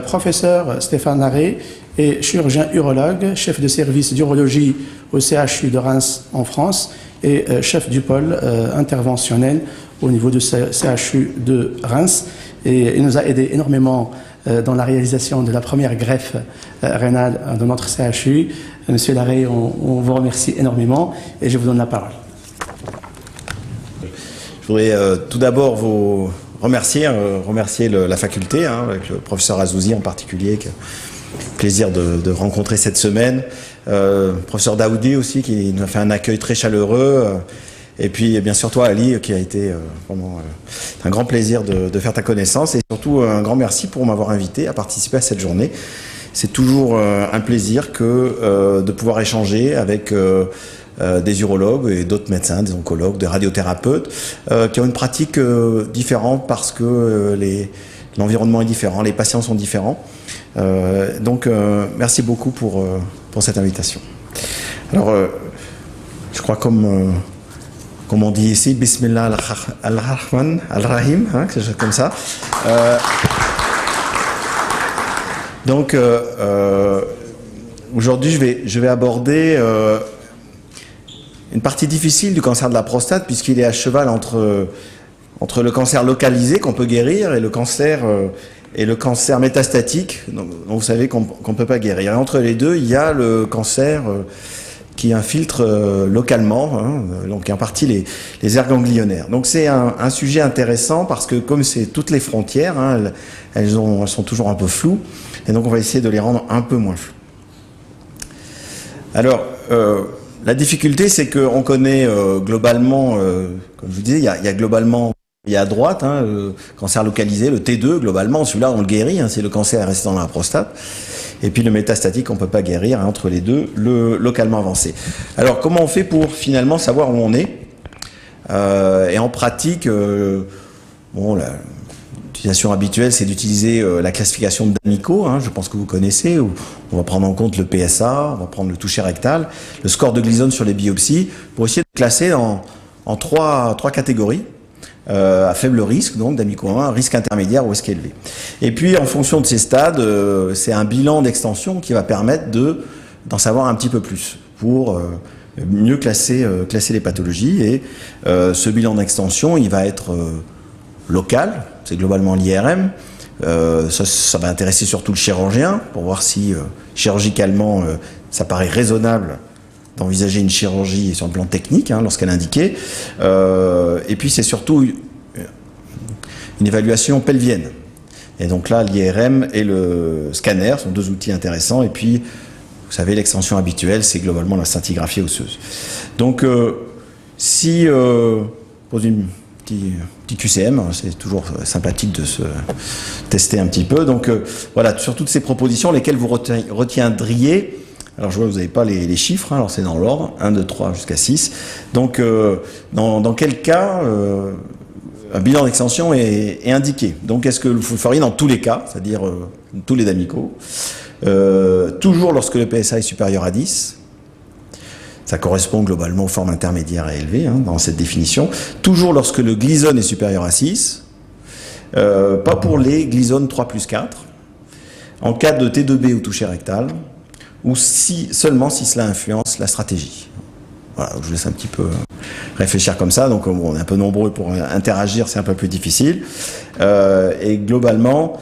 Professeur Stéphane Larrey est chirurgien urologue, chef de service d'urologie au CHU de Reims en France et chef du pôle interventionnel au niveau du CHU de Reims. Et il nous a aidé énormément dans la réalisation de la première greffe rénale de notre CHU. Monsieur Larrey, on vous remercie énormément et je vous donne la parole. Je voudrais tout d'abord vous remercier la faculté, avec le professeur Azouzi en particulier, qui a le plaisir de rencontrer cette semaine. Professeur Daoudi aussi, qui nous a fait un accueil très chaleureux. Et puis, bien sûr, toi, Ali, qui a été vraiment un grand plaisir de faire ta connaissance. Et surtout, un grand merci pour m'avoir invité à participer à cette journée. C'est toujours un plaisir de pouvoir échanger avec des urologues et d'autres médecins, des oncologues, des radiothérapeutes, qui ont une pratique différente parce que l'environnement est différent, les patients sont différents. Donc, merci beaucoup pour cette invitation. Alors, je crois comme on dit ici, Bismillah al-Rahman al-Rahim, quelque chose comme ça. Donc, aujourd'hui, je vais aborder une partie difficile du cancer de la prostate, puisqu'il est à cheval entre le cancer localisé qu'on peut guérir et le cancer métastatique, dont vous savez qu'on ne peut pas guérir. Et entre les deux, il y a le cancer qui infiltre localement, donc en partie les aires ganglionnaires. Donc c'est un sujet intéressant parce que comme c'est toutes les frontières, elles sont toujours un peu floues, et donc on va essayer de les rendre un peu moins floues. Alors, la difficulté, c'est qu'on connaît globalement, comme je vous disais, il y a globalement, il y a à droite, le cancer localisé, le T2, globalement, celui-là on le guérit, c'est le cancer restant dans la prostate. Et puis le métastatique, on ne peut pas guérir, entre les deux, le localement avancé. Alors, comment on fait pour finalement savoir où on est et en pratique, l'utilisation habituelle, c'est d'utiliser la classification de D'Amico, je pense que vous connaissez, où on va prendre en compte le PSA, on va prendre le toucher rectal, le score de Gleason sur les biopsies, pour essayer de classer en trois catégories. À faible risque, donc D'Amico 1, risque intermédiaire ou risque élevé. Et puis en fonction de ces stades, c'est un bilan d'extension qui va permettre d'en savoir un petit peu plus pour mieux classer les pathologies. Et ce bilan d'extension, il va être local, c'est globalement l'IRM. Ça va intéresser surtout le chirurgien pour voir si chirurgicalement ça paraît raisonnable d'envisager une chirurgie sur le plan technique lorsqu'elle est indiquée. Et puis c'est surtout une évaluation pelvienne. Et donc là, l'IRM et le scanner sont deux outils intéressants. Et puis, vous savez, l'extension habituelle, c'est globalement la scintigraphie osseuse. Donc, si pose une petit QCM, c'est toujours sympathique de se tester un petit peu. Donc, voilà, sur toutes ces propositions, lesquelles vous retiendriez. Alors je vois que vous n'avez pas les chiffres, alors c'est dans l'ordre, 1, 2, 3 jusqu'à 6. Donc dans quel cas un bilan d'extension est indiqué? Donc est-ce que vous le feriez dans tous les cas, c'est-à-dire tous les D'Amico, toujours lorsque le PSA est supérieur à 10, ça correspond globalement aux formes intermédiaires et élevées dans cette définition, toujours lorsque le Gleason est supérieur à 6, pas pour les Gleason 3+4, en cas de T2B ou toucher rectal, ou seulement si cela influence la stratégie. Voilà, je vous laisse un petit peu réfléchir comme ça. Donc on est un peu nombreux pour interagir, c'est un peu plus difficile. Et globalement,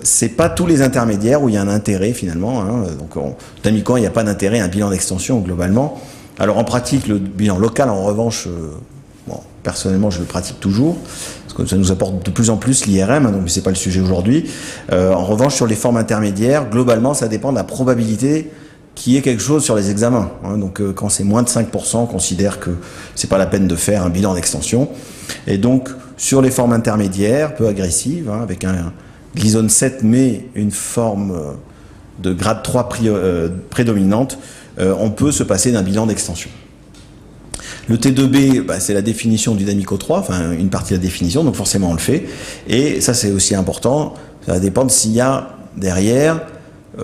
c'est pas tous les intermédiaires où il y a un intérêt finalement. Donc D'Amico, il n'y a pas d'intérêt à un bilan d'extension globalement. Alors en pratique, le bilan local, en revanche, personnellement, je le pratique toujours. Ça nous apporte de plus en plus l'IRM, donc c'est pas le sujet aujourd'hui. En revanche, sur les formes intermédiaires, globalement, ça dépend de la probabilité qu'il y ait quelque chose sur les examens. Donc quand c'est moins de 5%, on considère que c'est pas la peine de faire un bilan d'extension. Et donc, sur les formes intermédiaires, peu agressives, avec un Gleason 7, mais une forme de grade 3 prédominante, on peut se passer d'un bilan d'extension. Le T2B, c'est la définition du D'Amico 3, enfin une partie de la définition, donc forcément on le fait. Et ça c'est aussi important, ça va dépendre s'il y a derrière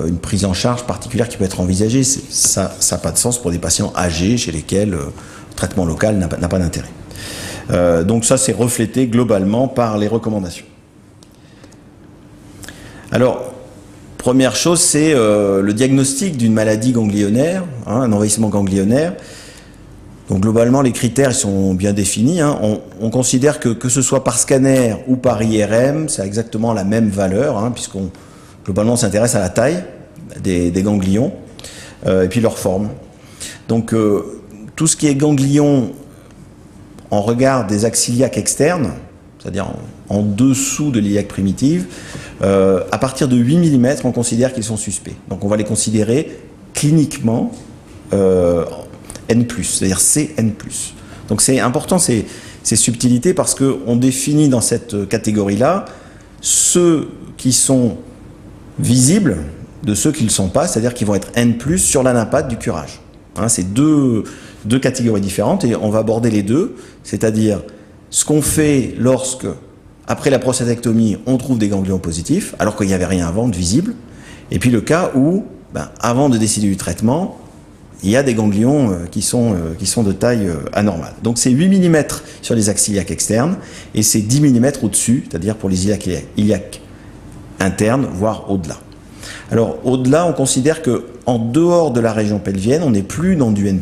une prise en charge particulière qui peut être envisagée. Ça n'a pas de sens pour des patients âgés chez lesquels le traitement local n'a pas d'intérêt. Donc ça c'est reflété globalement par les recommandations. Alors, première chose, c'est le diagnostic d'une maladie ganglionnaire, hein, un envahissement ganglionnaire. Donc globalement, les critères sont bien définis. Hein. On considère que ce soit par scanner ou par IRM, c'est exactement la même valeur, hein, puisqu'on globalement s'intéresse à la taille des ganglions et puis leur forme. Donc tout ce qui est ganglion en regard des axes iliaques externes, c'est-à-dire en dessous de l'iliaque primitive, à partir de 8 mm, on considère qu'ils sont suspects. Donc on va les considérer cliniquement N+, c'est-à-dire CN+. Donc c'est important ces subtilités parce qu'on définit dans cette catégorie-là ceux qui sont visibles de ceux qui ne le sont pas, c'est-à-dire qui vont être N+, sur la limpate du curage. Hein, c'est deux catégories différentes et on va aborder les deux, c'est-à-dire ce qu'on fait lorsque, après la prostatectomie, on trouve des ganglions positifs, alors qu'il n'y avait rien avant de visible, et puis le cas où, avant de décider du traitement, il y a des ganglions qui sont de taille anormale. Donc c'est 8 mm sur les axes iliaques externes, et c'est 10 mm au-dessus, c'est-à-dire pour les iliaques internes, voire au-delà. Alors au-delà, on considère qu'en dehors de la région pelvienne, on n'est plus dans du N+,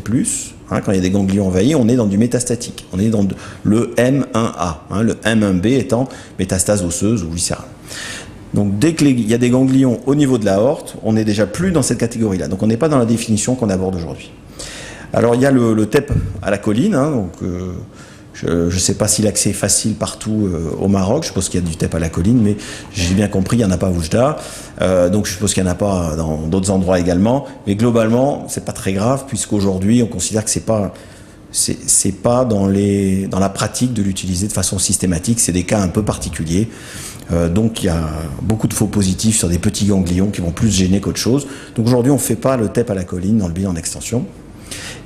hein, quand il y a des ganglions envahis, on est dans du métastatique. On est dans le M1A, hein, le M1B étant métastase osseuse ou viscérale. Donc dès qu'il y a des ganglions au niveau de l'aorte, on n'est déjà plus dans cette catégorie-là. Donc on n'est pas dans la définition qu'on aborde aujourd'hui. Alors il y a le TEP à la colline, hein, donc je ne sais pas si l'accès est facile partout au Maroc, je suppose qu'il y a du TEP à la colline, mais j'ai bien compris, il n'y en a pas à Oujda, donc je suppose qu'il n'y en a pas dans d'autres endroits également, mais globalement, c'est pas très grave, puisqu'aujourd'hui, on considère que c'est pas dans la pratique de l'utiliser de façon systématique, c'est des cas un peu particuliers, donc il y a beaucoup de faux positifs sur des petits ganglions qui vont plus gêner qu'autre chose, donc aujourd'hui, on ne fait pas le TEP à la colline dans le bilan d'extension.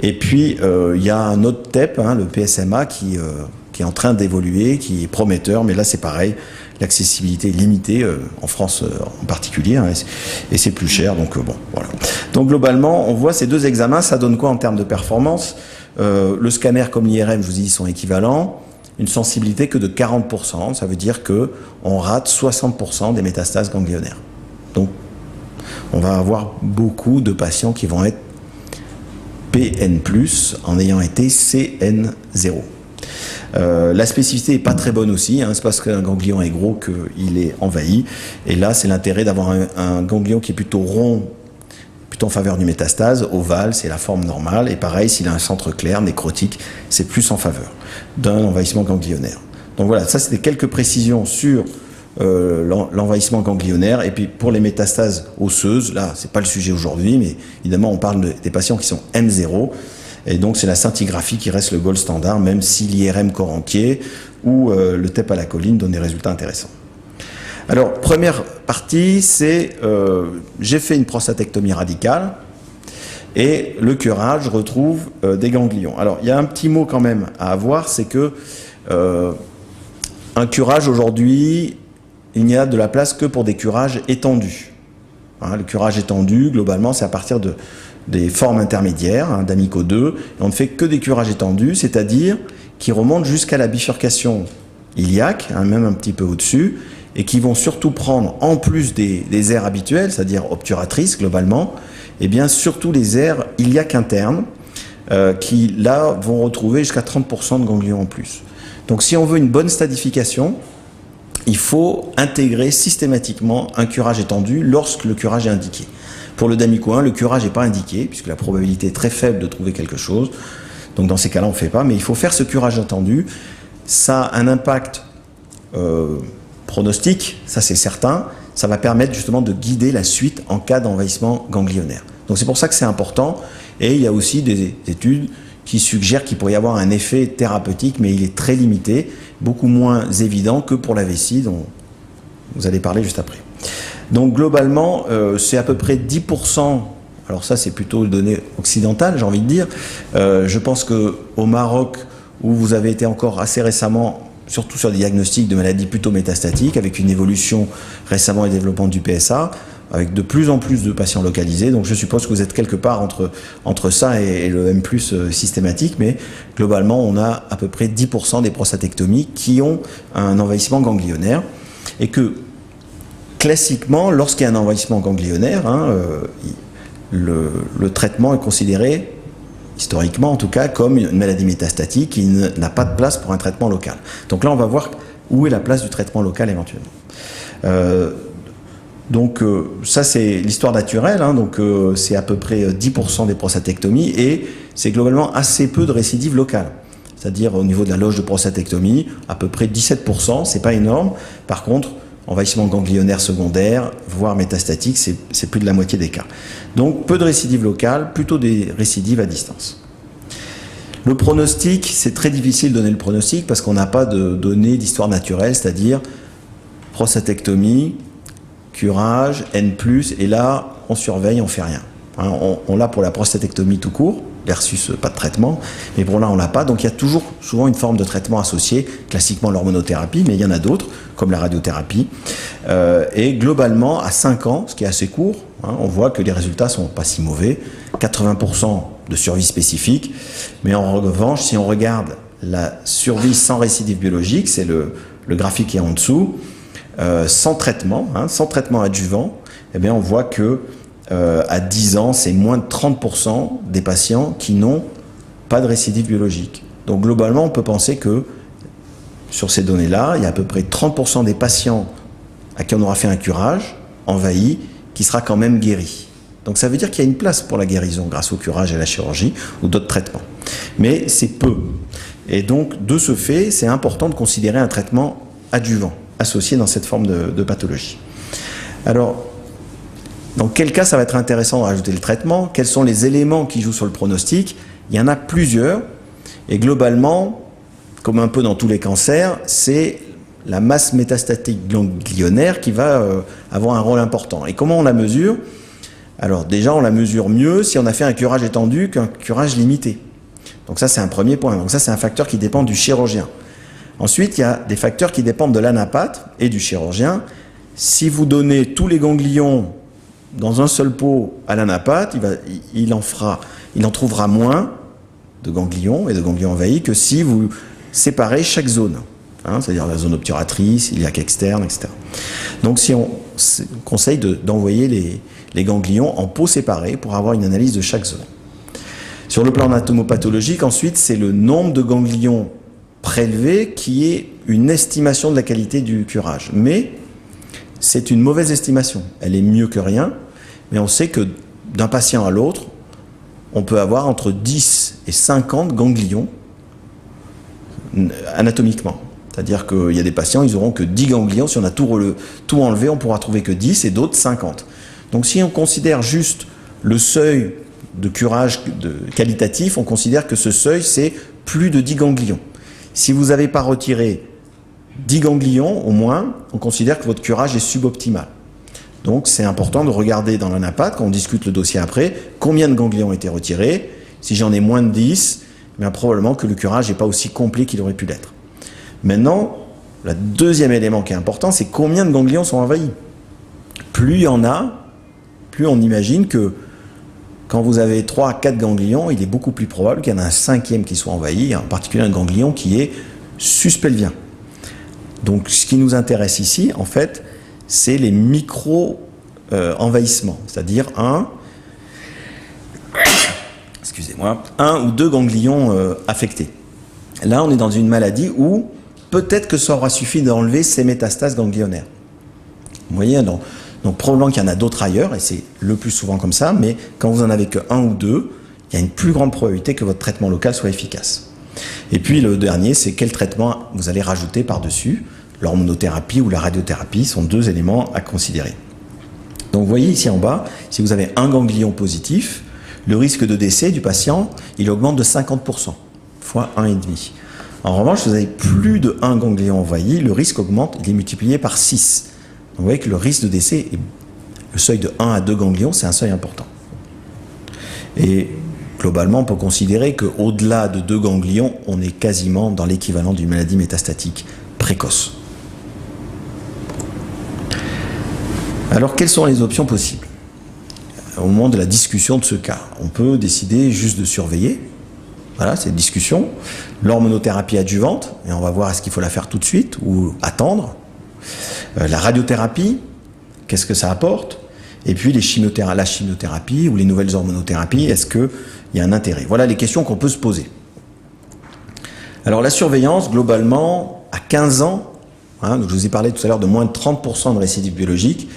Et puis, il y a un autre TEP, hein, le PSMA, qui est en train d'évoluer, qui est prometteur, mais là c'est pareil, l'accessibilité est limitée, en France en particulier, hein, et c'est plus cher, donc bon, voilà. Donc globalement, on voit ces deux examens, ça donne quoi en termes de performance? Le scanner comme l'IRM, je vous ai dit, sont équivalents, une sensibilité que de 40%, ça veut dire qu'on rate 60% des métastases ganglionnaires. Donc, on va avoir beaucoup de patients qui vont être PN+, en ayant été CN0. La spécificité n'est pas très bonne aussi, hein, c'est parce qu'un ganglion est gros qu'il est envahi. Et là, c'est l'intérêt d'avoir un ganglion qui est plutôt rond, plutôt en faveur du métastase, ovale, c'est la forme normale. Et pareil, s'il a un centre clair, nécrotique, c'est plus en faveur d'un envahissement ganglionnaire. Donc voilà, ça c'était quelques précisions sur l'envahissement ganglionnaire. Et puis pour les métastases osseuses, là c'est pas le sujet aujourd'hui, mais évidemment on parle des patients qui sont M0, et donc c'est la scintigraphie qui reste le gold standard, même si l'IRM corps entier ou le TEP à la colline donne des résultats intéressants. Alors première partie, c'est j'ai fait une prostatectomie radicale et le curage, je retrouve des ganglions. Alors il y a un petit mot quand même à avoir, c'est que un curage aujourd'hui, il n'y a de la place que pour des curages étendus. Hein, le curage étendu, globalement, c'est à partir des formes intermédiaires, hein, d'Amico 2, et on ne fait que des curages étendus, c'est-à-dire qui remontent jusqu'à la bifurcation iliaque, hein, même un petit peu au-dessus, et qui vont surtout prendre, en plus des aires habituelles, c'est-à-dire obturatrices, globalement, et bien surtout les aires iliaques internes, qui, là, vont retrouver jusqu'à 30% de ganglions en plus. Donc si on veut une bonne stadification, il faut intégrer systématiquement un curage étendu lorsque le curage est indiqué. Pour le d'Amico 1, le curage n'est pas indiqué, puisque la probabilité est très faible de trouver quelque chose. Donc dans ces cas-là, on ne fait pas, mais il faut faire ce curage étendu. Ça a un impact pronostic, ça c'est certain. Ça va permettre justement de guider la suite en cas d'envahissement ganglionnaire. Donc c'est pour ça que c'est important. Et il y a aussi des études qui suggèrent qu'il pourrait y avoir un effet thérapeutique, mais il est très limité, beaucoup moins évident que pour la vessie, dont vous allez parler juste après. Donc globalement, c'est à peu près 10%, alors ça c'est plutôt une donnée occidentale, j'ai envie de dire. Je pense qu'au Maroc, où vous avez été encore assez récemment, surtout sur des diagnostics de maladies plutôt métastatiques, avec une évolution récemment et développement du PSA, avec de plus en plus de patients localisés, donc je suppose que vous êtes quelque part entre ça et le M+ systématique, mais globalement on a à peu près 10% des prostatectomies qui ont un envahissement ganglionnaire, et que classiquement, lorsqu'il y a un envahissement ganglionnaire, le traitement est considéré, historiquement en tout cas, comme une maladie métastatique qui n'a pas de place pour un traitement local. Donc là, on va voir où est la place du traitement local éventuellement. Ça c'est l'histoire naturelle, c'est à peu près 10% des prostatectomies et c'est globalement assez peu de récidives locales. C'est-à-dire au niveau de la loge de prostatectomie, à peu près 17%, c'est pas énorme. Par contre, envahissement ganglionnaire secondaire, voire métastatique, c'est plus de la moitié des cas. Donc peu de récidives locales, plutôt des récidives à distance. Le pronostic, c'est très difficile de donner le pronostic parce qu'on n'a pas de données d'histoire naturelle, c'est-à-dire prostatectomie, curage, N+, et là, on surveille, on fait rien. On l'a pour la prostatectomie tout court, versus pas de traitement, mais pour là, on l'a pas. Donc il y a toujours souvent une forme de traitement associée, classiquement l'hormonothérapie, mais il y en a d'autres, comme la radiothérapie. Et globalement, à 5 ans, ce qui est assez court, on voit que les résultats sont pas si mauvais, 80% de survie spécifique, mais en revanche, si on regarde la survie sans récidive biologique, c'est le graphique qui est en dessous, sans traitement adjuvant, eh bien on voit que à 10 ans, c'est moins de 30% des patients qui n'ont pas de récidive biologique. Donc globalement, on peut penser que sur ces données-là, il y a à peu près 30% des patients à qui on aura fait un curage envahi qui sera quand même guéri. Donc ça veut dire qu'il y a une place pour la guérison grâce au curage et à la chirurgie ou d'autres traitements. Mais c'est peu. Et donc, de ce fait, c'est important de considérer un traitement adjuvant associé dans cette forme de pathologie. Alors, dans quel cas ça va être intéressant de rajouter le traitement? Quels sont les éléments qui jouent sur le pronostic? Il y en a plusieurs. Et globalement, comme un peu dans tous les cancers, c'est la masse métastatique ganglionnaire qui va avoir un rôle important. Et comment on la mesure? Alors déjà, on la mesure mieux si on a fait un curage étendu qu'un curage limité. Donc ça, c'est un premier point. Donc ça, c'est un facteur qui dépend du chirurgien. Ensuite, il y a des facteurs qui dépendent de l'anapathe et du chirurgien. Si vous donnez tous les ganglions dans un seul pot à l'anapathe, il en trouvera moins de ganglions et de ganglions envahis que si vous séparez chaque zone. C'est-à-dire la zone obturatrice, iliaque externe, etc. Donc si on conseille d'envoyer les ganglions en pots séparés pour avoir une analyse de chaque zone. Sur le plan anatomopathologique, ensuite, c'est le nombre de ganglions prélevés qui est une estimation de la qualité du curage. Mais c'est une mauvaise estimation. Elle est mieux que rien, mais on sait que d'un patient à l'autre, on peut avoir entre 10 et 50 ganglions anatomiquement. C'est-à-dire qu'il y a des patients, ils n'auront que 10 ganglions. Si on a tout enlevé, on pourra trouver que 10 et d'autres 50. Donc si on considère juste le seuil de curage qualitatif, on considère que ce seuil, c'est plus de 10 ganglions. Si vous n'avez pas retiré 10 ganglions au moins, on considère que votre curage est suboptimal. Donc c'est important de regarder dans l'anapathe, quand on discute le dossier après, combien de ganglions ont été retirés. Si j'en ai moins de 10, bien probablement que le curage n'est pas aussi complet qu'il aurait pu l'être. Maintenant, le deuxième élément qui est important, c'est combien de ganglions sont envahis. Plus il y en a, plus on imagine que quand vous avez 3 à 4 ganglions, il est beaucoup plus probable qu'il y en ait un 5e qui soit envahi, en particulier un ganglion qui est suspelvien. Donc ce qui nous intéresse ici, en fait, c'est les micro-envahissements, c'est-à-dire un ou deux ganglions affectés. Là, on est dans une maladie où peut-être que ça aura suffi d'enlever ces métastases ganglionnaires. Vous voyez, donc probablement qu'il y en a d'autres ailleurs, et c'est le plus souvent comme ça, mais quand vous en avez que 1 ou 2, il y a une plus grande probabilité que votre traitement local soit efficace. Et puis le dernier, c'est quel traitement vous allez rajouter par-dessus. L'hormonothérapie ou la radiothérapie sont 2 éléments à considérer. Donc vous voyez ici en bas, si vous avez un ganglion positif, le risque de décès du patient, il augmente de 50%, fois 1,5. En revanche, si vous avez plus de 1 ganglion envahi, le risque augmente, il est multiplié par 6. Donc vous voyez que le risque de décès, le seuil de 1 à 2 ganglions, c'est un seuil important. Et globalement, on peut considérer qu'au-delà de 2 ganglions, on est quasiment dans l'équivalent d'une maladie métastatique précoce. Alors, quelles sont les options possibles? Au moment de la discussion de ce cas, on peut décider juste de surveiller. Voilà, c'est une discussion. L'hormonothérapie adjuvante, et on va voir est-ce qu'il faut la faire tout de suite ou attendre. La radiothérapie, qu'est-ce que ça apporte? Et puis la chimiothérapie ou les nouvelles hormonothérapies, est-ce qu'il y a un intérêt? Voilà les questions qu'on peut se poser. Alors la surveillance, globalement, à 15 ans, donc je vous ai parlé tout à l'heure de moins de 30% de récidive biologique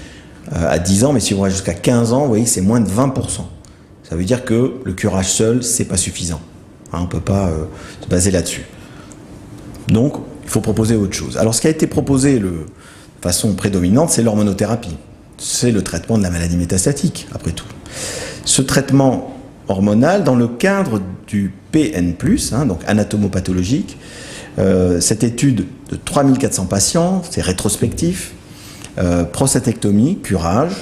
à 10 ans, mais si on va jusqu'à 15 ans, vous voyez que c'est moins de 20%. Ça veut dire que le curage seul, c'est pas suffisant. On ne peut pas se baser là-dessus. Donc, il faut proposer autre chose. Alors, ce qui a été proposé de façon prédominante, c'est l'hormonothérapie. C'est le traitement de la maladie métastatique, après tout. Ce traitement hormonal, dans le cadre du PN+, donc anatomopathologique, cette étude de 3400 patients, c'est rétrospectif, prostatectomie, curage,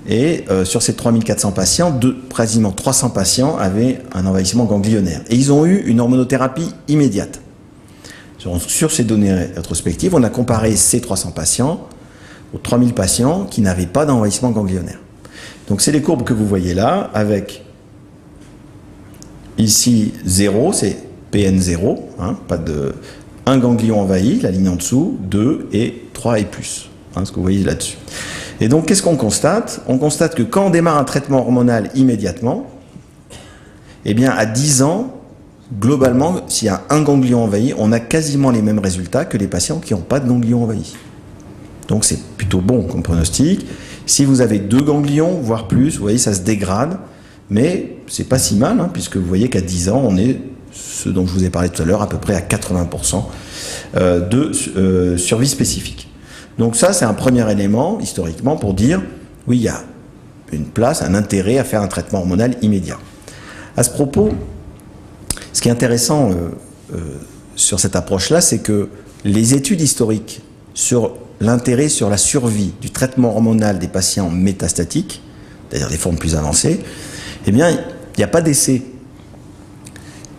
et sur ces 3400 patients, quasiment 300 patients avaient un envahissement ganglionnaire. Et ils ont eu une hormonothérapie immédiate. Sur ces données rétrospectives, on a comparé ces 300 patients aux 3000 patients qui n'avaient pas d'envahissement ganglionnaire. Donc c'est les courbes que vous voyez là, avec ici 0, c'est PN0, pas de 1 ganglion envahi, la ligne en dessous, 2 et 3 et plus, ce que vous voyez là-dessus. Et donc qu'est-ce qu'on constate? On constate que quand on démarre un traitement hormonal immédiatement, eh bien à 10 ans, globalement, s'il y a un ganglion envahi, on a quasiment les mêmes résultats que les patients qui n'ont pas de ganglion envahi. Donc c'est plutôt bon comme pronostic. Si vous avez 2 ganglions, voire plus, vous voyez, ça se dégrade, mais c'est pas si mal, puisque vous voyez qu'à 10 ans, on est, ce dont je vous ai parlé tout à l'heure, à peu près à 80% de survie spécifique. Donc ça, c'est un premier élément, historiquement, pour dire, oui, il y a une place, un intérêt à faire un traitement hormonal immédiat. À ce propos, ce qui est intéressant sur cette approche-là, c'est que les études historiques sur l'intérêt sur la survie du traitement hormonal des patients métastatiques, c'est-à-dire des formes plus avancées, eh bien, il n'y a pas d'essai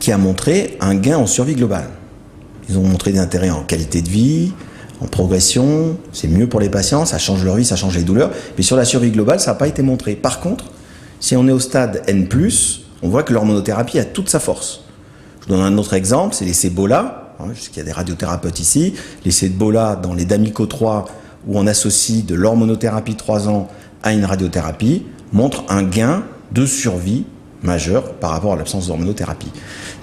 qui a montré un gain en survie globale. Ils ont montré des intérêts en qualité de vie, en progression, c'est mieux pour les patients, ça change leur vie, ça change les douleurs, mais sur la survie globale, ça n'a pas été montré. Par contre, si on est au stade N+, on voit que l'hormonothérapie a toute sa force. Je vous donne un autre exemple, c'est l'essai BOLA. Je sais qu'il y a des radiothérapeutes ici. L'essai de BOLA dans les d'Amico 3, où on associe de l'hormonothérapie 3 ans à une radiothérapie, montre un gain de survie majeur par rapport à l'absence d'hormonothérapie.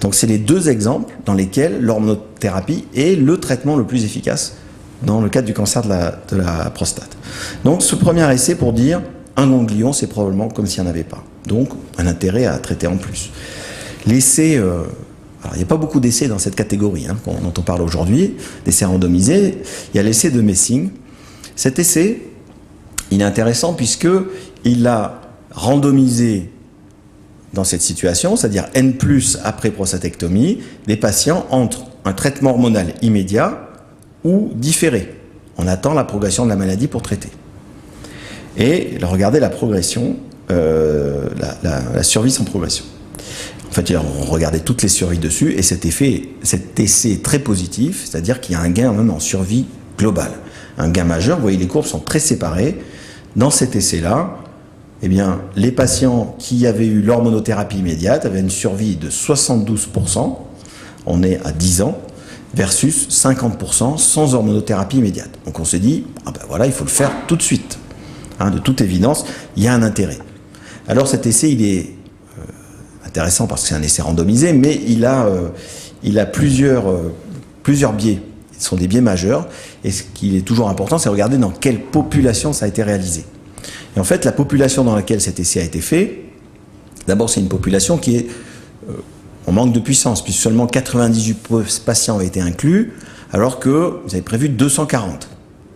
Donc c'est les deux exemples dans lesquels l'hormonothérapie est le traitement le plus efficace dans le cadre du cancer de la prostate. Donc ce premier essai pour dire un ganglion, c'est probablement comme s'il n'y en avait pas. Donc un intérêt à traiter en plus. L'essai... Alors, il n'y a pas beaucoup d'essais dans cette catégorie dont on parle aujourd'hui, d'essais randomisés. Il y a l'essai de Messing. Cet essai, il est intéressant puisqu'il a randomisé dans cette situation, c'est-à-dire N+, après prostatectomie, des patients entre un traitement hormonal immédiat ou différé. On attend la progression de la maladie pour traiter. Et regardez la progression, la survie sans progression. En fait, on regardait toutes les survies dessus et cet essai est très positif, c'est-à-dire qu'il y a un gain même en survie globale. Un gain majeur, vous voyez, les courbes sont très séparées. Dans cet essai-là, eh bien, les patients qui avaient eu l'hormonothérapie immédiate avaient une survie de 72%, on est à 10 ans, versus 50% sans hormonothérapie immédiate. Donc on se dit, voilà, il faut le faire tout de suite. De toute évidence, il y a un intérêt. Alors cet essai, il est intéressant parce que c'est un essai randomisé, mais il a plusieurs biais. Ce sont des biais majeurs. Et ce qui est toujours important, c'est de regarder dans quelle population ça a été réalisé. Et en fait, la population dans laquelle cet essai a été fait, d'abord, c'est une population qui est en manque de puissance, puisque seulement 98 patients ont été inclus, alors que vous avez prévu 240.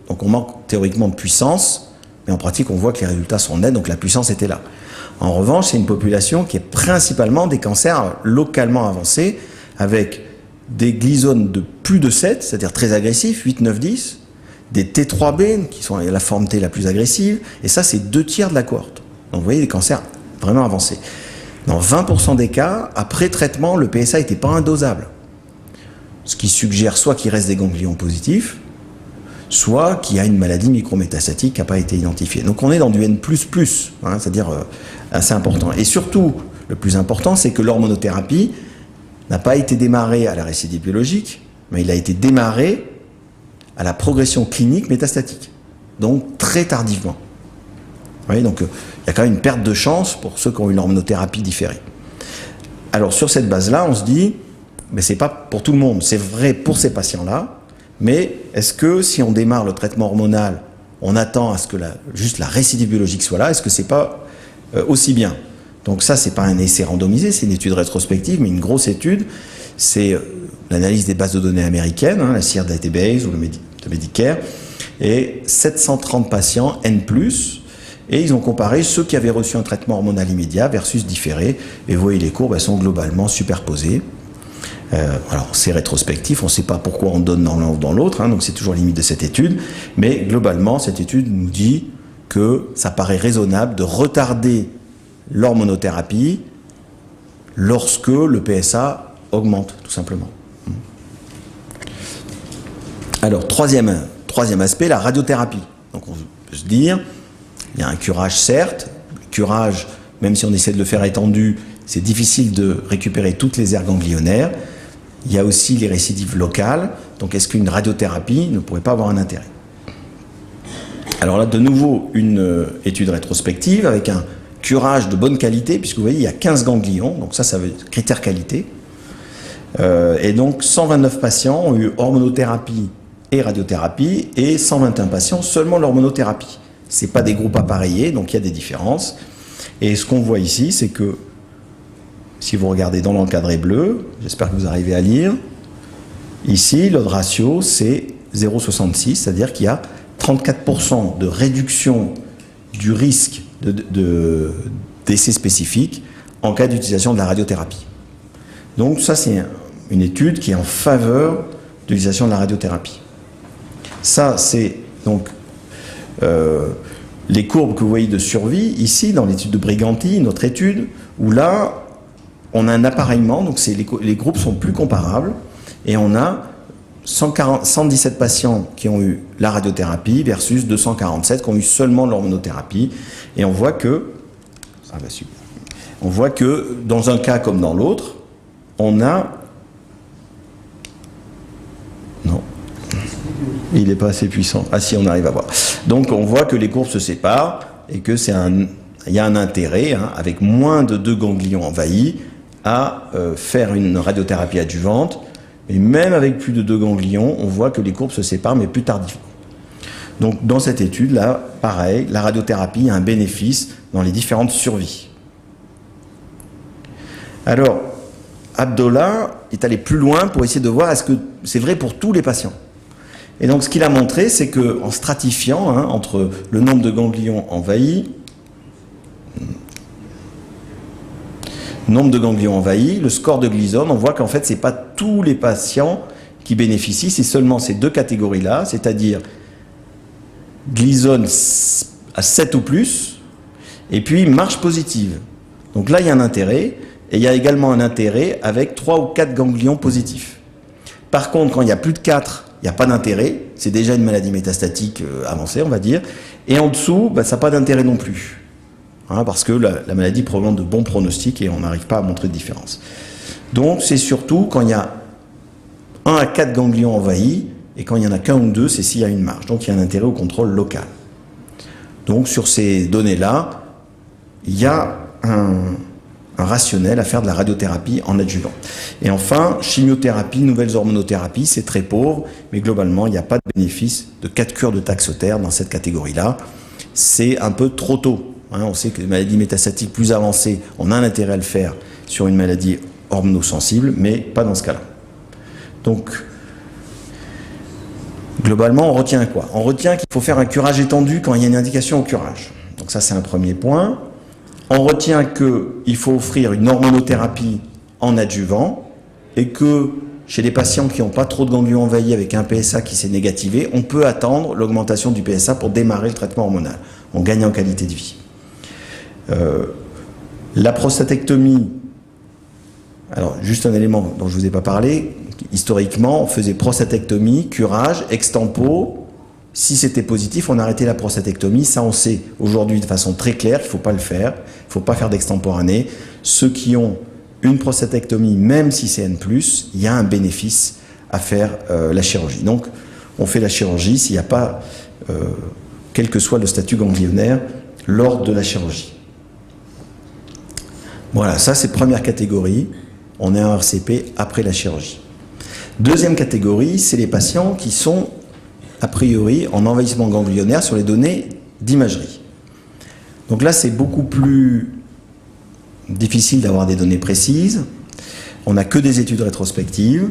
Donc on manque théoriquement de puissance, mais en pratique, on voit que les résultats sont nets, donc la puissance était là. En revanche, c'est une population qui est principalement des cancers localement avancés, avec des glisomes de plus de 7, c'est-à-dire très agressifs, 8, 9, 10, des T3B, qui sont la forme T la plus agressive, et ça, c'est 2/3 de la cohorte. Donc vous voyez, des cancers vraiment avancés. Dans 20% des cas, après traitement, le PSA n'était pas indosable. Ce qui suggère soit qu'il reste des ganglions positifs, soit qu'il y a une maladie micrométastatique qui n'a pas été identifiée. Donc on est dans du N++, c'est-à-dire assez important. Et surtout, le plus important, c'est que l'hormonothérapie n'a pas été démarrée à la récidive biologique, mais il a été démarré à la progression clinique métastatique. donc très tardivement. Vous voyez, donc il y a quand même une perte de chance pour ceux qui ont eu l'hormonothérapie différée. Alors sur cette base-là, on se dit, mais c'est pas pour tout le monde, c'est vrai pour ces patients-là, mais est-ce que si on démarre le traitement hormonal, on attend à ce que juste la récidive biologique soit là, est-ce que c'est pas aussi bien? Donc ça, c'est pas un essai randomisé, c'est une étude rétrospective, mais une grosse étude, c'est l'analyse des bases de données américaines, hein, la SEER Database ou le Medicare, et 730 patients N+, et ils ont comparé ceux qui avaient reçu un traitement hormonal immédiat versus différé, et vous voyez les courbes, elles sont globalement superposées. Alors c'est rétrospectif, on ne sait pas pourquoi on donne dans l'un ou dans l'autre, hein, donc c'est toujours la limite de cette étude, mais globalement cette étude nous dit que ça paraît raisonnable de retarder l'hormonothérapie lorsque le PSA augmente, tout simplement. Alors troisième aspect, la radiothérapie. Donc on peut se dire, il y a un curage certes, le curage, même si on essaie de le faire étendu, c'est difficile de récupérer toutes les aires ganglionnaires. Il y a aussi les récidives locales. Donc, est-ce qu'une radiothérapie ne pourrait pas avoir un intérêt? Alors là, de nouveau, une étude rétrospective avec un curage de bonne qualité, puisque vous voyez, il y a 15 ganglions. Donc ça veut dire critère qualité. Et donc, 129 patients ont eu hormonothérapie et radiothérapie, et 121 patients seulement l'hormonothérapie. Ce n'est pas des groupes appareillés, donc il y a des différences. Et ce qu'on voit ici, c'est que si vous regardez dans l'encadré bleu, j'espère que vous arrivez à lire, ici, l'odd ratio, c'est 0,66, c'est-à-dire qu'il y a 34% de réduction du risque d'essai spécifique en cas d'utilisation de la radiothérapie. Donc ça, c'est une étude qui est en faveur de l'utilisation de la radiothérapie. Ça, c'est donc les courbes que vous voyez de survie, ici, dans l'étude de Briganti, notre étude, où là, on a un appareillement, donc les groupes sont plus comparables, et on a 117 patients qui ont eu la radiothérapie versus 247 qui ont eu seulement l'hormonothérapie, et on voit que dans un cas comme dans l'autre, on a... Non, il n'est pas assez puissant. Ah si, on arrive à voir. Donc on voit que les courbes se séparent, et que il y a un intérêt, hein, avec moins de 2 ganglions envahis, à faire une radiothérapie adjuvante, et même avec plus de 2 ganglions, on voit que les courbes se séparent, mais plus tardivement. Donc dans cette étude-là, pareil, la radiothérapie a un bénéfice dans les différentes survies. Alors, Abdallah est allé plus loin pour essayer de voir est-ce que c'est vrai pour tous les patients. Et donc ce qu'il a montré, c'est qu'en stratifiant entre le nombre de ganglions envahis, le score de Gleason, on voit qu'en fait, ce n'est pas tous les patients qui bénéficient, c'est seulement ces deux catégories-là, c'est-à-dire Gleason à 7 ou plus, et puis marche positive. Donc là, il y a un intérêt, et il y a également un intérêt avec 3 ou 4 ganglions positifs. Par contre, quand il y a plus de 4, il n'y a pas d'intérêt, c'est déjà une maladie métastatique avancée, on va dire, et en dessous, ça n'a pas d'intérêt non plus. Parce que la maladie présente de bons pronostics et on n'arrive pas à montrer de différence. Donc c'est surtout quand il y a 1 à 4 ganglions envahis, et quand il n'y en a qu'un ou deux, c'est s'il y a une marge. Donc il y a un intérêt au contrôle local. Donc sur ces données-là, il y a un rationnel à faire de la radiothérapie en adjuvant. Et enfin, chimiothérapie, nouvelles hormonothérapies, c'est très pauvre, mais globalement, il n'y a pas de bénéfice de 4 cures de taxotere dans cette catégorie-là. C'est un peu trop tôt. On sait que les maladies métastatiques plus avancées, on a un intérêt à le faire sur une maladie hormonosensible, mais pas dans ce cas-là. Donc, globalement, on retient quoi? On retient qu'il faut faire un curage étendu quand il y a une indication au curage. Donc ça, c'est un premier point. On retient qu'il faut offrir une hormonothérapie en adjuvant et que chez les patients qui n'ont pas trop de ganglions envahis avec un PSA qui s'est négativé, on peut attendre l'augmentation du PSA pour démarrer le traitement hormonal. On gagne en qualité de vie. La prostatectomie, alors juste un élément dont je ne vous ai pas parlé, historiquement on faisait prostatectomie, curage, extempo, si c'était positif on arrêtait la prostatectomie, ça on sait aujourd'hui de façon très claire qu'il ne faut pas le faire, il ne faut pas faire d'extemporané. Ceux qui ont une prostatectomie, même si c'est N+, il y a un bénéfice à faire la chirurgie. Donc on fait la chirurgie s'il n'y a pas quel que soit le statut ganglionnaire, lors de la chirurgie. Voilà, ça c'est première catégorie, on est un RCP après la chirurgie. Deuxième catégorie, c'est les patients qui sont a priori en envahissement ganglionnaire sur les données d'imagerie. Donc là, c'est beaucoup plus difficile d'avoir des données précises. On n'a que des études rétrospectives.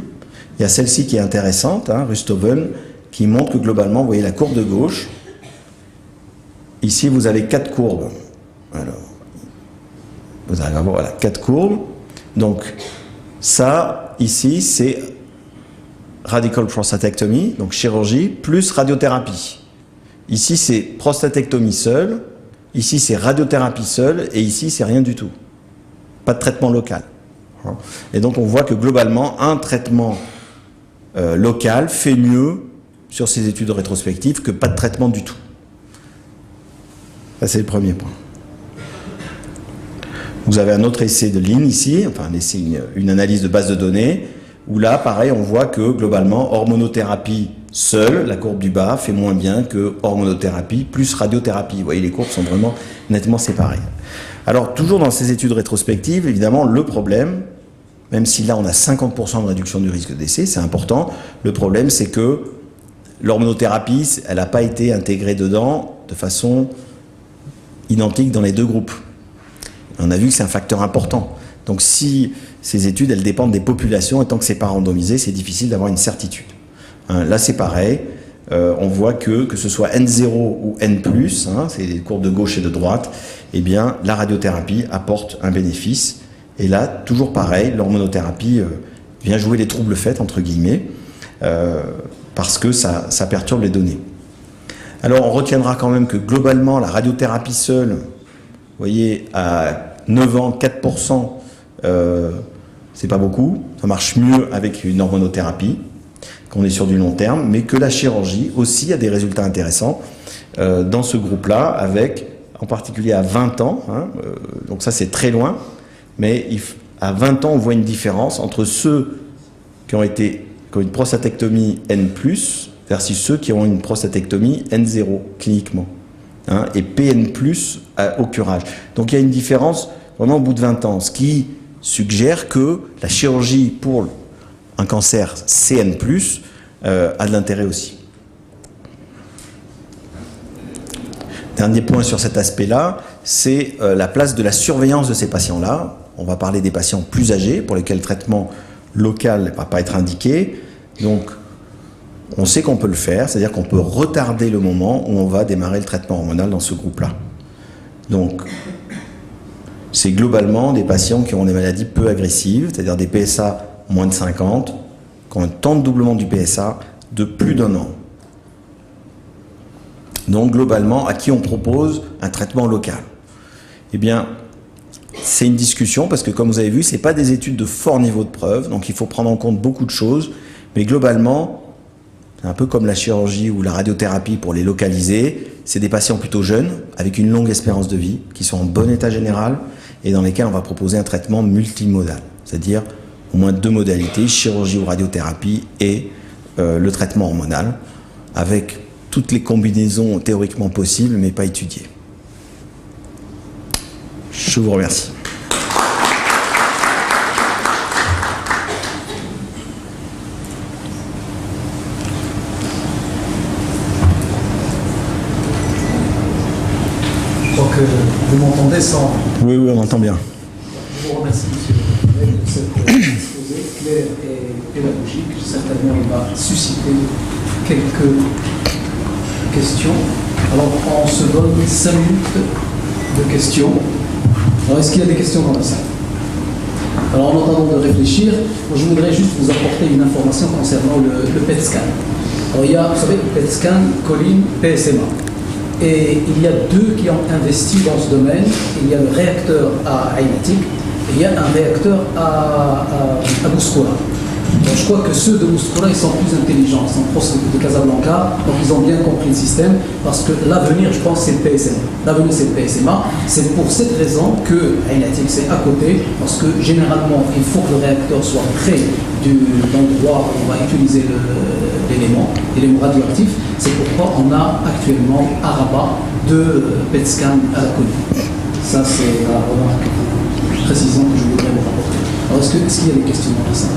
Il y a celle-ci qui est intéressante, hein, Rusthoven, qui montre que globalement, vous voyez la courbe de gauche. Ici, vous avez 4 courbes. Alors, vous arrivez à voir, voilà, 4 courbes. Donc, ça, ici, c'est radical prostatectomy, donc chirurgie, plus radiothérapie. Ici, c'est prostatectomie seule. Ici, c'est radiothérapie seule. Et ici, c'est rien du tout. Pas de traitement local. Et donc, on voit que globalement, un traitement local fait mieux sur ces études rétrospectives que pas de traitement du tout. Ça, c'est le premier point. Vous avez un autre essai de Lin ici, enfin un essai, une analyse de base de données, où là, pareil, on voit que globalement, hormonothérapie seule, la courbe du bas, fait moins bien que hormonothérapie plus radiothérapie. Vous voyez, les courbes sont vraiment nettement séparées. Alors, toujours dans ces études rétrospectives, évidemment, le problème, même si là on a 50% de réduction du risque de décès, c'est important, le problème c'est que l'hormonothérapie, elle n'a pas été intégrée dedans de façon identique dans les deux groupes. On a vu que c'est un facteur important. Donc si ces études, elles dépendent des populations, et tant que c'est pas randomisé, c'est difficile d'avoir une certitude. Hein, là c'est pareil, on voit que ce soit N0 ou N+, hein, c'est les courbes de gauche et de droite, eh bien la radiothérapie apporte un bénéfice. Et là, toujours pareil, l'hormonothérapie vient jouer les troubles faits, entre guillemets, parce que ça perturbe les données. Alors, on retiendra quand même que globalement, la radiothérapie seule, vous voyez, à 9 ans, 4%, c'est pas beaucoup. Ça marche mieux avec une hormonothérapie, qu'on est sur du long terme, mais que la chirurgie aussi a des résultats intéressants dans ce groupe-là, avec, en particulier à 20 ans, hein, donc ça c'est très loin, mais à 20 ans, on voit une différence entre ceux qui ont une prostatectomie N+, versus ceux qui ont une prostatectomie N0, cliniquement, hein, et PN+, au curage. Donc il y a une différence vraiment au bout de 20 ans, ce qui suggère que la chirurgie pour un cancer CN+, a de l'intérêt aussi. Dernier point sur cet aspect-là, c'est la place de la surveillance de ces patients-là. On va parler des patients plus âgés, pour lesquels le traitement local ne va pas être indiqué. Donc, on sait qu'on peut le faire, c'est-à-dire qu'on peut retarder le moment où on va démarrer le traitement hormonal dans ce groupe-là. Donc, c'est globalement des patients qui ont des maladies peu agressives, c'est-à-dire des PSA moins de 50, qui ont un temps de doublement du PSA de plus d'1 an. Donc, globalement, à qui on propose un traitement local? Eh bien, c'est une discussion parce que, comme vous avez vu, ce n'est pas des études de fort niveau de preuve, donc il faut prendre en compte beaucoup de choses, mais globalement, c'est un peu comme la chirurgie ou la radiothérapie pour les localiser, c'est des patients plutôt jeunes, avec une longue espérance de vie, qui sont en bon état général, et dans lesquels on va proposer un traitement multimodal, c'est-à-dire au moins 2 modalités, chirurgie ou radiothérapie et le traitement hormonal, avec toutes les combinaisons théoriquement possibles, mais pas étudiées. Je vous remercie. Je crois que vous m'entendez sans... Oui, oui, on entend bien. Je vous remercie, monsieur le de cet exposé clair et pédagogique. Certainement, il va susciter quelques questions. Alors, on se donne 5 minutes de questions. Alors, est-ce qu'il y a des questions dans la salle? Alors, en attendant de réfléchir, je voudrais juste vous apporter une information concernant le PET scan. Alors, il y a, vous savez, PET scan, colline, PSMA. Et il y a 2 qui ont investi dans ce domaine. Il y a le réacteur à Aynatik et il y a un réacteur à Bouskoura. Donc je crois que ceux de Bouskoura, ils sont plus intelligents, ils sont proches de Casablanca, donc ils ont bien compris le système, parce que l'avenir, je pense, c'est le PSMA. L'avenir, c'est le PSMA. C'est pour cette raison que Aynatik, c'est à côté, parce que généralement, il faut que le réacteur soit près de l'endroit où on va utiliser l'élément. il est radioactif. C'est pourquoi on a actuellement à Rabat 2 PET scans à la connue. Ça, c'est la remarque précisément que je voudrais vous rapporter. Alors, est-ce qu'il y a des questions dans ça?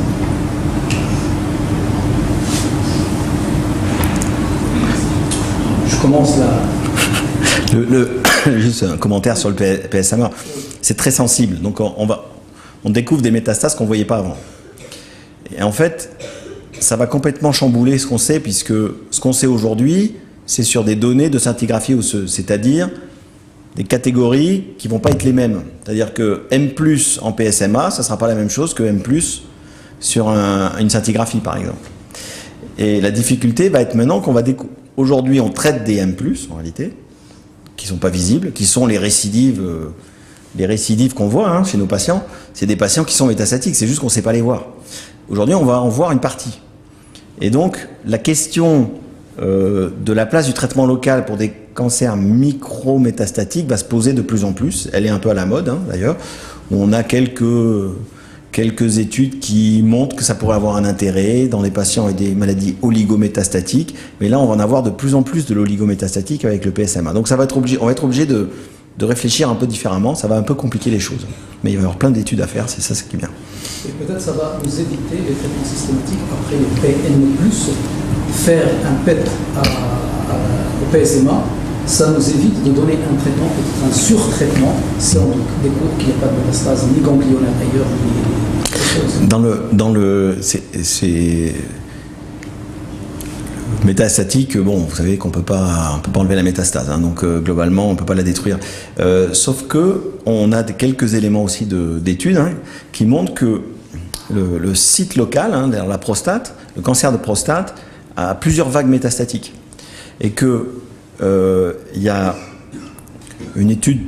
Je commence là. Juste un commentaire sur le PSMA. C'est très sensible. Donc, on découvre des métastases qu'on ne voyait pas avant. Et en fait, ça va complètement chambouler ce qu'on sait, puisque ce qu'on sait aujourd'hui, c'est sur des données de scintigraphie osseuse, c'est-à-dire des catégories qui ne vont pas être les mêmes. C'est-à-dire que M+ en PSMA, ça ne sera pas la même chose que M+ sur une scintigraphie, par exemple. Et la difficulté va être maintenant qu'on va découvrir. Aujourd'hui, on traite des M+, en réalité, qui ne sont pas visibles, qui sont les récidives qu'on voit chez nos patients. C'est des patients qui sont métastatiques, c'est juste qu'on ne sait pas les voir. Aujourd'hui, on va en voir une partie. Et donc, la question de la place du traitement local pour des cancers micro-métastatiques va se poser de plus en plus. Elle est un peu à la mode, d'ailleurs. On a quelques études qui montrent que ça pourrait avoir un intérêt dans les patients avec des maladies oligométastatiques. Mais là, on va en avoir de plus en plus de l'oligométastatique avec le PSMA. Donc, on va être obligé de réfléchir un peu différemment. Ça va un peu compliquer les choses. Mais il va y avoir plein d'études à faire, c'est ça ce qui est bien. Et peut-être ça va nous éviter les traitements systématiques après les PN+, faire un PET au PSMA, ça nous évite de donner un traitement, peut-être un surtraitement, si on découvre qu'il n'y a pas de métastase ni ganglionnaire ailleurs, c'est métastatique, bon, vous savez qu'on peut pas enlever la métastase, donc globalement on peut pas la détruire. Sauf que on a quelques éléments aussi d'études qui montrent que le site local, derrière la prostate, le cancer de prostate, a plusieurs vagues métastatiques, et que il y a une étude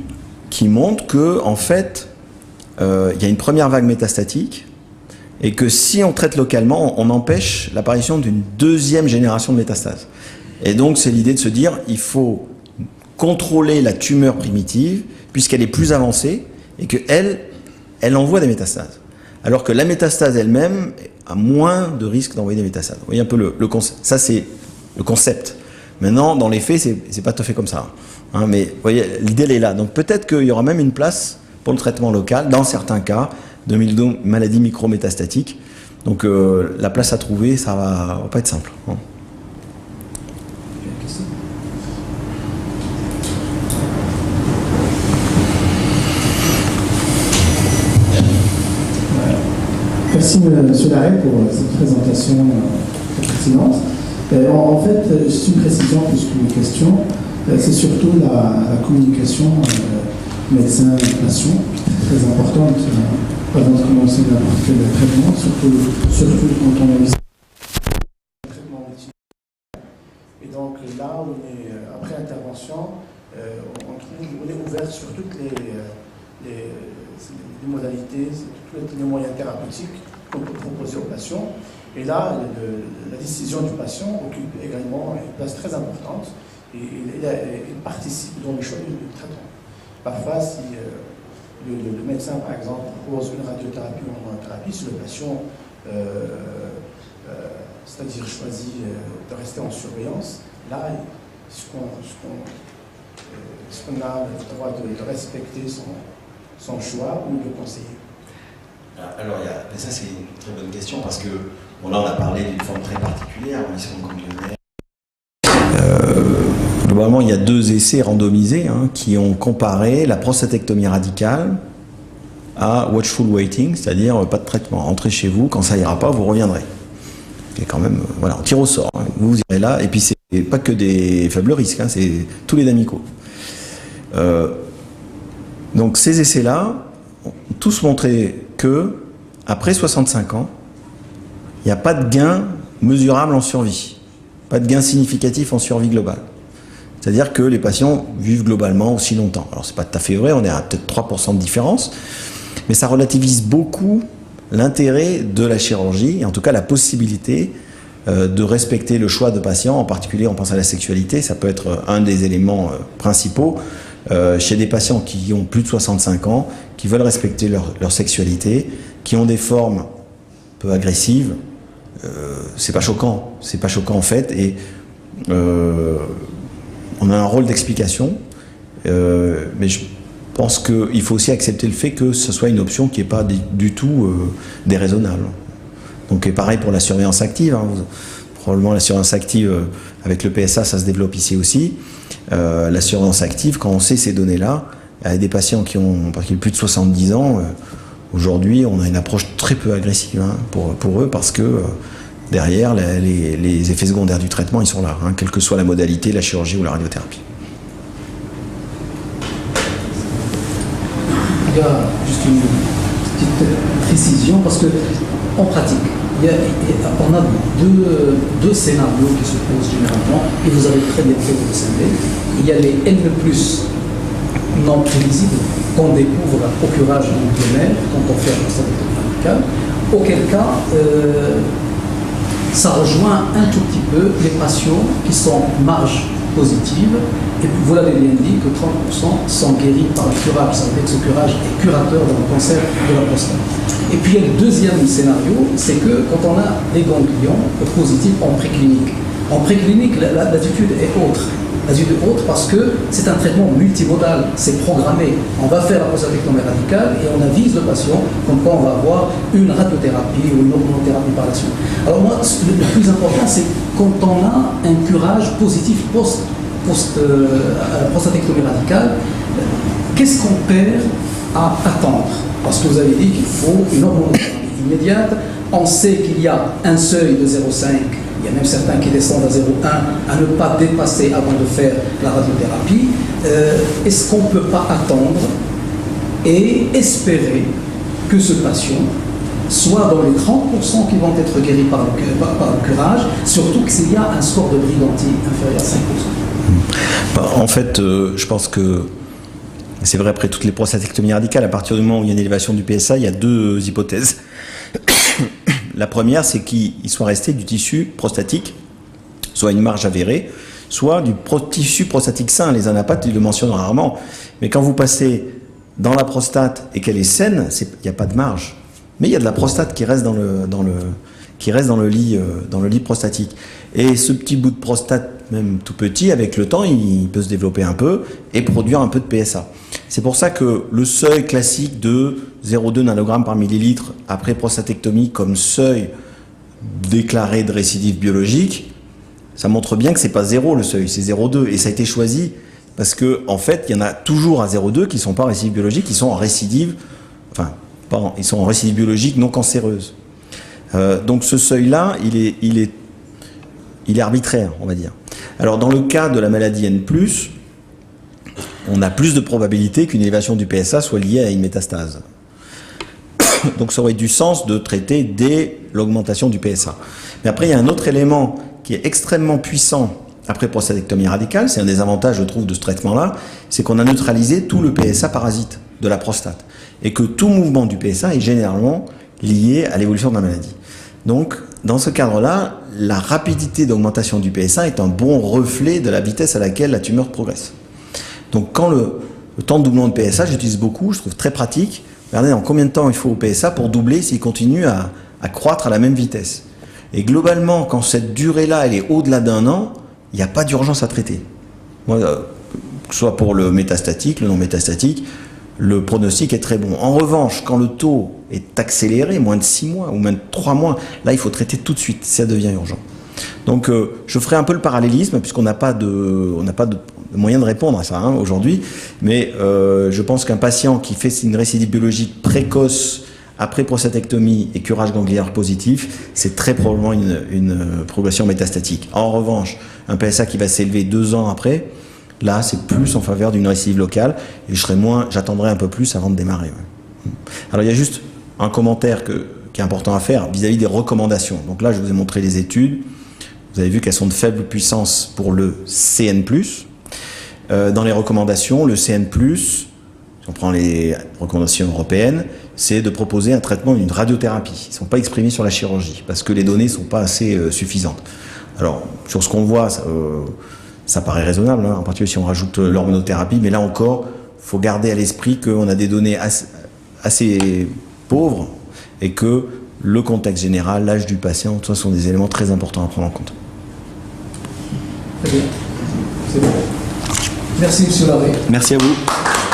qui montre que en fait il y a une première vague métastatique, et que si on traite localement, on empêche l'apparition d'une deuxième génération de métastases. Et donc c'est l'idée de se dire, il faut contrôler la tumeur primitive, puisqu'elle est plus avancée, et qu'elle envoie des métastases. Alors que la métastase elle-même a moins de risque d'envoyer des métastases. Vous voyez un peu le concept. Ça, c'est le concept. Maintenant, dans les faits, c'est pas tout à fait comme ça. Mais vous voyez, l'idée, elle est là. Donc peut-être qu'il y aura même une place pour le traitement local, dans certains cas, de maladies micrométastatiques. Donc la place à trouver, ça va pas être simple. Merci M. Larrey pour cette présentation pertinente. En fait, c'est une précision plus qu'une question. C'est surtout la communication médecin-patient qui est très importante avant de commencer n'importe quel traitement, surtout quand on a un traitement multi-. Et donc là, après intervention, on est ouvert sur toutes les modalités, tous les moyens thérapeutiques qu'on peut proposer aux patients. Et là, la décision du patient occupe également une place très importante, et il participe dans le choix du traitement. Parfois, si le médecin, par exemple, propose une radiothérapie ou une hormonothérapie, si le patient, c'est-à-dire choisit de rester en surveillance, là, est-ce qu'on a le droit de respecter son choix ou de conseiller? Alors, ça c'est une très bonne question, parce que là on a parlé d'une forme très particulière, ils sont ganglionnaires. Globalement, il y a 2 essais randomisés qui ont comparé la prostatectomie radicale à watchful waiting, c'est-à-dire pas de traitement. Rentrez chez vous, quand ça ira pas, vous reviendrez. Et quand même, voilà, on tire au sort. Vous irez là, et puis c'est pas que des faibles risques, c'est tous les amicaux. Donc ces essais-là ont tous montré que après 65 ans, il n'y a pas de gain mesurable en survie, pas de gain significatif en survie globale. C'est-à-dire que les patients vivent globalement aussi longtemps. Alors c'est pas tout à fait vrai, on est à peut-être 3% de différence, mais ça relativise beaucoup l'intérêt de la chirurgie, et en tout cas la possibilité de respecter le choix de patients, en particulier on pense à la sexualité, ça peut être un des éléments principaux, chez des patients qui ont plus de 65 ans, qui veulent respecter leur sexualité, qui ont des formes peu agressives, c'est pas choquant en fait, et on a un rôle d'explication, mais je pense qu'il faut aussi accepter le fait que ce soit une option qui n'est pas du tout déraisonnable. Donc et pareil pour la surveillance active, hein. Probablement la surveillance active avec le PSA, ça se développe ici aussi. La surveillance active, quand on sait ces données-là, il y a des patients qui ont plus de 70 ans, aujourd'hui on a une approche très peu agressive, hein, pour eux, parce que derrière les effets secondaires du traitement ils sont là, hein, quelle que soit la modalité, la chirurgie ou la radiothérapie. Il y a juste une petite précision, parce que en pratique, on a deux scénarios qui se posent généralement, et vous avez très bien fait de le savoir. Il y a les N non prévisibles qu'on découvre au curage embryonnaire quand on fait la prostatectomie radicale, auquel cas ça rejoint un tout petit peu les patients qui sont marge positive, et puis vous l'avez bien dit que 30% sont guéris par le curage. Ça veut dire que ce curage est curateur dans le cancer de la prostate. Et puis il y a le deuxième scénario, c'est que quand on a des ganglions positifs en préclinique. En préclinique, l'attitude est autre. L'attitude est autre parce que c'est un traitement multimodal, c'est programmé. On va faire la prostatectomie radicale et on avise le patient comme quoi on va avoir une radiothérapie ou une hormonothérapie par la suite. Alors moi, le plus important, c'est quand on a un curage positif post-prostatectomie radicale, qu'est-ce qu'on perd à attendre? Parce que vous avez dit qu'il faut une hormonothérapie immédiate. On sait qu'il y a un seuil de 0,5, il y a même certains qui descendent à 0,1 à ne pas dépasser avant de faire la radiothérapie. Est-ce qu'on ne peut pas attendre et espérer que ce patient soit dans les 30% qui vont être guéris par le curage, surtout que s'il y a un score de Briganti inférieur à 5%? En fait, je pense que c'est vrai après toutes les prostatectomies radicales, à partir du moment où il y a une élévation du PSA, il y a deux hypothèses. La première, c'est qu'il soit resté du tissu prostatique, soit une marge avérée, soit du tissu prostatique sain. Les anapathes, ils le mentionnent rarement. Mais quand vous passez dans la prostate et qu'elle est saine, il n'y a pas de marge. Mais il y a de la prostate qui reste dans le lit prostatique. Et ce petit bout de prostate, même tout petit, avec le temps, il peut se développer un peu et produire un peu de PSA. C'est pour ça que le seuil classique de 0,2 nanogrammes par millilitre après prostatectomie comme seuil déclaré de récidive biologique, ça montre bien que c'est pas 0 le seuil, c'est 0,2. Et ça a été choisi parce que en fait, il y en a toujours à 0,2 qui sont pas récidives biologiques, qui sont en récidive, ils sont en récidive biologique non cancéreuse. Donc ce seuil-là, il est arbitraire, on va dire. Alors dans le cas de la maladie N+, on a plus de probabilité qu'une élévation du PSA soit liée à une métastase. Donc ça aurait du sens de traiter dès l'augmentation du PSA. Mais après, il y a un autre élément qui est extrêmement puissant après prostatectomie radicale, c'est un des avantages, je trouve, de ce traitement-là, c'est qu'on a neutralisé tout le PSA parasite de la prostate. Et que tout mouvement du PSA est généralement lié à l'évolution de la maladie. Donc, dans ce cadre-là, la rapidité d'augmentation du PSA est un bon reflet de la vitesse à laquelle la tumeur progresse. Donc, quand le temps de doublement de PSA, j'utilise beaucoup, je trouve très pratique. Regardez en combien de temps il faut au PSA pour doubler s'il continue à croître à la même vitesse. Et globalement, quand cette durée-là, elle est au-delà d'un an, il n'y a pas d'urgence à traiter. Moi, que ce soit pour le métastatique, le non métastatique, le pronostic est très bon. En revanche, quand le taux est accéléré, moins de 6 mois ou même 3 mois, là, il faut traiter tout de suite, ça devient urgent. Donc, je ferai un peu le parallélisme, puisqu'on n'a pas de moyen de répondre à ça aujourd'hui, mais je pense qu'un patient qui fait une récidive biologique précoce après prostatectomie et curage gangliaire positif, c'est très probablement une progression métastatique. En revanche, un PSA qui va s'élever 2 ans après, là, c'est plus en faveur d'une récidive locale, et j'attendrai un peu plus avant de démarrer. Ouais. Alors, il y a juste un commentaire qui est important à faire vis-à-vis des recommandations. Donc là, je vous ai montré les études. Vous avez vu qu'elles sont de faible puissance pour le CN+. Dans les recommandations, le CN+, si on prend les recommandations européennes, c'est de proposer un traitement d'une radiothérapie. Ils ne sont pas exprimés sur la chirurgie, parce que les données ne sont pas assez suffisantes. Alors, sur ce qu'on voit, ça paraît raisonnable, en particulier si on rajoute l'hormonothérapie, mais là encore, il faut garder à l'esprit qu'on a des données assez pauvres et que le contexte général, l'âge du patient, tout ça sont des éléments très importants à prendre en compte. Très bien. C'est bon. Merci, M. Larrey. Merci à vous.